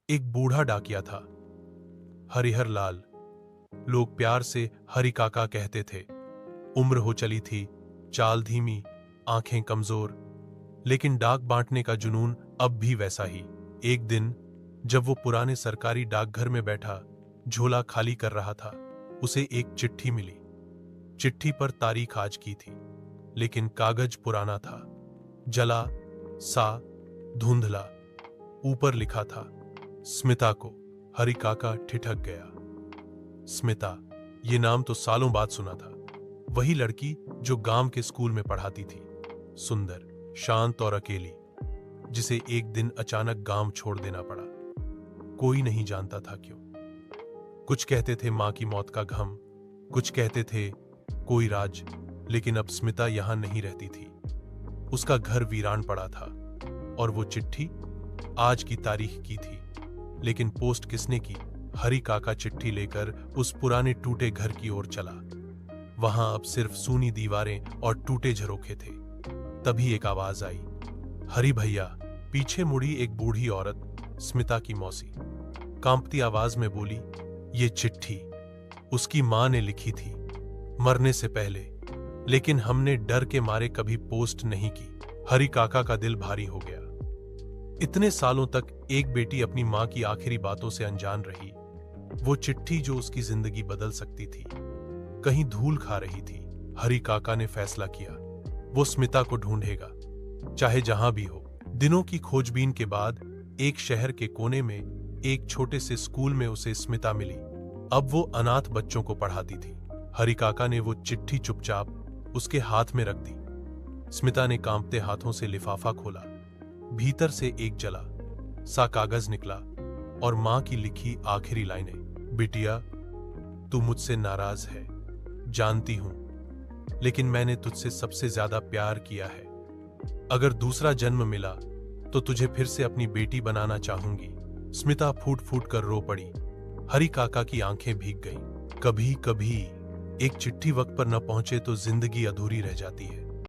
एक बूढ़ा डाकिया था, हरिहर लाल। लोग प्यार से हरि काका कहते थे। उम्र हो चली थी, चाल धीमी, आंखें कमजोर, लेकिन डाक बांटने का जुनून अब भी वैसा ही। एक दिन जब वो पुराने सरकारी डाकघर में बैठा झोला खाली कर रहा था, उसे एक चिट्ठी मिली। चिट्ठी पर तारीख आज की थी, लेकिन कागज पुराना था, जला सा, धुंधला। ऊपर लिखा था, स्मिता को। हरि काका ठिठक गया। स्मिता, ये नाम तो सालों बाद सुना था। वही लड़की जो गांव के स्कूल में पढ़ाती थी, सुंदर, शांत और अकेली, जिसे एक दिन अचानक गांव छोड़ देना पड़ा। कोई नहीं जानता था क्यों। कुछ कहते थे मां की मौत का गम, कुछ कहते थे कोई राज, लेकिन अब स्मिता यहां नहीं रहती थी। उसका घर वीरान पड़ा था, और वो चिट्ठी आज की तारीख की थी। लेकिन पोस्ट किसने की? हरि काका चिट्ठी लेकर उस पुराने टूटे घर की ओर चला। वहां अब सिर्फ सूनी दीवारें और टूटे झरोखे थे। तभी एक आवाज आई, हरि भैया। पीछे मुड़ी एक बूढ़ी औरत, स्मिता की मौसी, कांपती आवाज में बोली, ये चिट्ठी उसकी मां ने लिखी थी, मरने से पहले, लेकिन हमने डर के मारे कभी पोस्ट नहीं की। हरि काका का दिल भारी हो गया। इतने सालों तक एक बेटी अपनी मां की आखिरी बातों से अनजान रही। वो चिट्ठी जो उसकी जिंदगी बदल सकती थी, कहीं धूल खा रही थी। हरि काका ने फैसला किया, वो स्मिता को ढूंढेगा, चाहे जहां भी हो। दिनों की खोजबीन के बाद एक शहर के कोने में एक छोटे से स्कूल में उसे स्मिता मिली। अब वो अनाथ बच्चों को पढ़ाती थी। हरि काका ने वो चिट्ठी चुपचाप उसके हाथ में रख दी। स्मिता ने कांपते हाथों से लिफाफा खोला। भीतर से एक जला सा कागज निकला और मां की लिखी आखिरी लाइनें, बिटिया, तू मुझसे नाराज है, जानती हूं, लेकिन मैंने तुझसे सबसे ज्यादा प्यार किया है। अगर दूसरा जन्म मिला तो तुझे फिर से अपनी बेटी बनाना चाहूंगी। स्मिता फूट फूट कर रो पड़ी। हरि काका की आंखें भीग गईं। कभी कभी एक चिट्ठी वक्त पर न पहुंचे तो जिंदगी अधूरी रह जाती है।